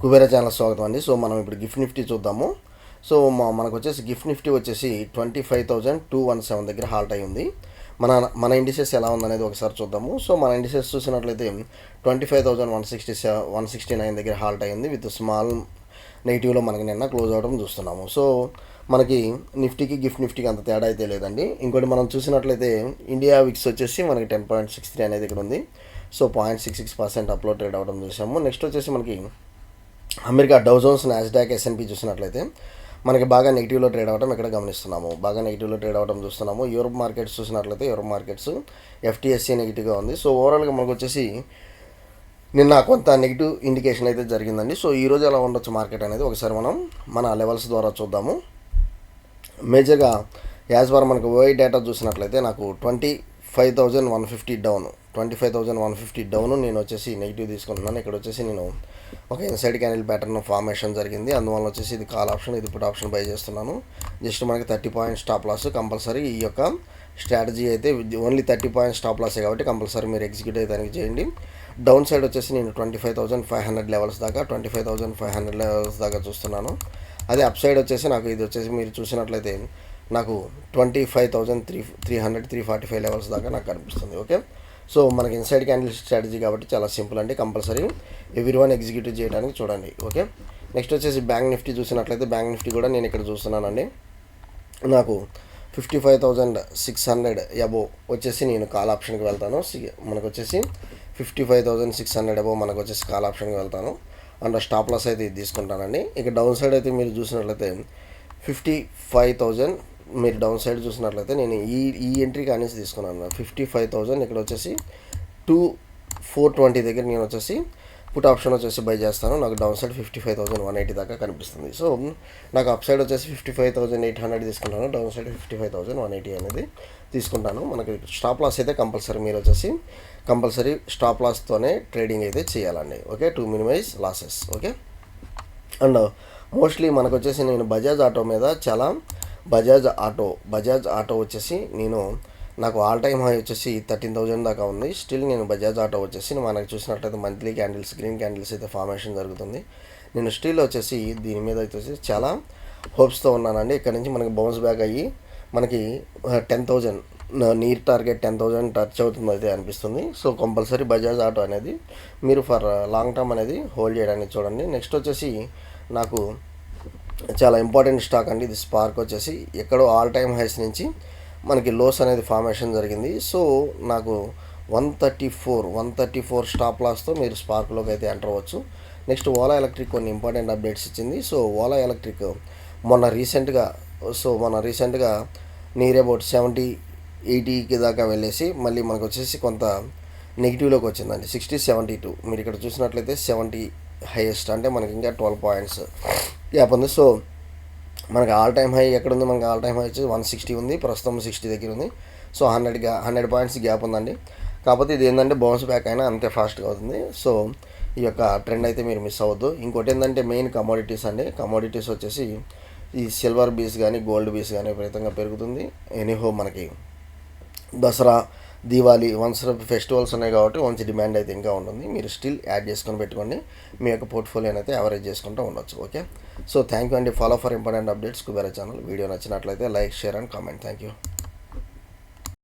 Kubera channel స్వాగతం అండి. So మనం ఇప్పుడు గిఫ్ట్ నిఫ్టీ చూద్దాము. సో మనకు వచ్చేసి గిఫ్ట్ నిఫ్టీ వచ్చేసి 25,217 దగ్గర హాల్ట్ అయి ఉంది. మన మన ఇండిసెస్ ఎలా ఉందనేది ఒకసారి చూద్దాము. సో మన ఇండిసెస్ చూసినట్లయితే 25,169 దగ్గర హాల్ట్ అయింది విత్ స్మాల్ నెగిటివ్లో మనకి నిన్న క్లోజ్ అవడం చూస్తున్నాము. సో మనకి నిఫ్టీకి గిఫ్ట్ నిఫ్టీకి అంత తేడా అయితే లేదండి. ఇంకోటి మనం చూసినట్లయితే ఇండియా విక్స్ వచ్చేసి మనకి 10.63 అనేది ఇక్కడ ఉంది. సో 0.66% అప్లో ట్రేడ్ అవ్వడం చూసాము. నెక్స్ట్ వచ్చేసి మనకి అమెరికా డౌ జోన్స్, నాస్డాక్, S&P చూసినట్లయితే మనకి బాగా నెగిటివ్లో ట్రేడ్ అవ్వడం ఇక్కడ గమనిస్తున్నాము. బాగా నెగిటివ్లో ట్రేడ్ అవ్వడం చూస్తున్నాము. యూరోప్ మార్కెట్స్ చూసినట్లయితే యూరోప్ మార్కెట్స్ FTSE నెగిటివ్గా ఉంది. సో ఓవరాల్గా మనకు వచ్చేసి నిన్న కొంత నెగిటివ్ ఇండికేషన్ అయితే జరిగిందండి. సో ఈరోజు ఎలా ఉండొచ్చు మార్కెట్ అనేది ఒకసారి మనం మన లెవెల్స్ ద్వారా చూద్దాము. మేజర్గా యాజ్ పర్ మనకు ఓఐ డేటా చూసినట్లయితే నాకు 25,150 డౌన్ 25,150 డౌన్ నేను వచ్చేసి నెగిటివ్ తీసుకుంటున్నాను. ఇక్కడ వచ్చేసి నేను ఒక ఇన్సైడ్ క్యాండిల్ ప్యాటర్న్ ఫార్మేషన్ జరిగింది. అందువల్ల వచ్చేసి ఇది కాల్ ఆప్షన్, ఇది పుట్ ఆప్షన్ బై చేస్తున్నాను. జస్ట్ మనకి 30 పాయింట్ స్టాప్ లాస్ కంపల్సరీ. ఈ యొక్క స్ట్రాటజీ అయితే ఓన్లీ 30 పాయింట్ స్టాప్ లాసే కాబట్టి కంపల్సరీ మీరు ఎగ్జిక్యూట్ అయితే దానికి చేయండి. డౌన్ సైడ్ వచ్చేసి నేను 25,500 లెవెల్స్ దాకా 25,500 లెవెల్స్ దాకా చూస్తున్నాను. అదే అప్ సైడ్ వచ్చేసి నాకు ఇది వచ్చేసి మీరు చూసినట్లయితే నాకు 25,345 లెవెల్స్ దాకా నాకు కనిపిస్తుంది. ఓకే, సో మనకి ఇన్సైడ్ క్యాండిల్ స్ట్రాటజీ కాబట్టి చాలా సింపుల్ అండి. కంపల్సరీ ఎవ్రీవన్ ఎగ్జిక్యూటివ్ చేయడానికి చూడండి. ఓకే, నెక్స్ట్ వచ్చేసి బ్యాంక్ నిఫ్టీ చూసినట్లయితే బ్యాంక్ నిఫ్టీ కూడా నేను ఇక్కడ చూస్తున్నానండి. నాకు 55,600 అబోవ్ వచ్చేసి నేను కాల్ ఆప్షన్కి వెళ్తాను. మనకు వచ్చేసి 55,600 అబోవ్ మనకు వచ్చేసి కాల్ ఆప్షన్కి వెళ్తాను. అండ్ స్టాప్ లాస్ అయితే ఇది తీసుకుంటానండి. ఇక డౌన్ సైడ్ అయితే మీరు చూసినట్లయితే 55,000 మీరు డౌన్ సైడ్ చూసినట్లయితే నేను ఈ ఎంట్రీ కానేసి తీసుకున్నాను. 55,000 ఇక్కడ వచ్చేసి 420 దగ్గర నేను వచ్చేసి పుట్ ఆప్షన్ వచ్చేసి బై చేస్తాను. నాకు డౌన్ సైడ్ 55,180 దాకా కనిపిస్తుంది. సో నాకు అప్ సైడ్ వచ్చేసి 55,800 తీసుకుంటాను. డౌన్ సైడ్ 55,180 అనేది తీసుకుంటాను. మనకి స్టాప్ లాస్ అయితే కంపల్సరీ మీరు వచ్చేసి కంపల్సరీ స్టాప్ లాస్తోనే ట్రేడింగ్ అయితే చేయాలండి. Okay, to minimize losses. Okay, and mostly మనకు వచ్చేసి నేను బజాజ్ ఆటో మీద చాలా బజాజ్ ఆటో వచ్చేసి నాకు ఆల్ టైమ్ హై వచ్చేసి 13,000 దాకా ఉంది. స్టిల్ నేను బజాజ్ ఆటో వచ్చేసి మనకు చూసినట్లయితే మంత్లీ క్యాండిల్స్, గ్రీన్ క్యాండిల్స్ అయితే ఫార్మేషన్ జరుగుతుంది. నేను స్టిల్ వచ్చేసి దీని మీద వచ్చేసి చాలా హోప్స్తో ఉన్నానండి. ఇక్కడ నుంచి మనకి బౌన్స్ బ్యాక్ అయ్యి మనకి 10,000 నీర్ టార్గెట్ 10,000 టచ్ అవుతుంది అయితే అనిపిస్తుంది. సో కంపల్సరీ బజాజ్ ఆటో అనేది మీరు ఫర్ లాంగ్ టర్మ్ అనేది హోల్డ్ చేయడానికి చూడండి. నెక్స్ట్ వచ్చేసి నాకు చాలా ఇంపార్టెంట్ స్టాక్ అండి ఇది. స్పార్క్ వచ్చేసి ఎక్కడో ఆల్ టైమ్ హైస్ నుంచి మనకి లోస్ అనేది ఫార్మేషన్ జరిగింది. సో నాకు 134 స్టాప్ లాస్తో మీరు స్పార్క్లోకి అయితే ఎంటర్ అవ్వచ్చు. నెక్స్ట్ ఓలా ఎలక్ట్రిక్ కొన్ని ఇంపార్టెంట్ అప్డేట్స్ ఇచ్చింది. సో ఓలా ఎలక్ట్రిక్ మొన్న రీసెంట్గా నియర్ అబౌట్ 70-80కి దాకా వెళ్ళేసి మళ్ళీ మనకు వచ్చేసి కొంత నెగిటివ్లోకి వచ్చిందండి. 60-72 మీరు ఇక్కడ చూసినట్లయితే 70 హైయెస్ట్ అంటే మనకి ఇంకా 12 పాయింట్స్ గ్యాప్ ఉంది. సో మనకి ఆల్ టైమ్ హై ఎక్కడ ఉంది? మనకి ఆల్ టైమ్ హై వచ్చి 160 ఉంది, ప్రస్తుతం 60 దగ్గర ఉంది. సో 100 పాయింట్స్ గ్యాప్ ఉందండి. కాకపోతే ఇది ఏంటంటే బౌన్స్ బ్యాక్ అయినా అంతే ఫాస్ట్గా అవుతుంది. సో ఈ యొక్క ట్రెండ్ అయితే మీరు మిస్ అవ్వద్దు. ఇంకోటి ఏంటంటే మెయిన్ కమోడిటీస్ అండి. కమోడిటీస్ వచ్చేసి ఈ సిల్వర్ బీస్ కానీ గోల్డ్ బీస్ కానీ విపరీతంగా పెరుగుతుంది. ఎనీహో మనకి దసరా, దీవాలి వన్స్ ఫెస్టివల్స్ ఉన్నాయి కాబట్టి మంచి డిమాండ్ అయితే ఇంకా ఉంటుంది. మీరు స్టిల్ యాడ్ చేసుకొని పెట్టుకోండి. మీ యొక్క పోర్ట్ఫోలియోని అయితే యావరేజ్ చేసుకుంటూ ఉండొచ్చు. ఓకే, సో థ్యాంక్ యూ అండి. Follow for important updates Kubera channel. Video నచ్చినట్లయితే like, share and comment. Thank you.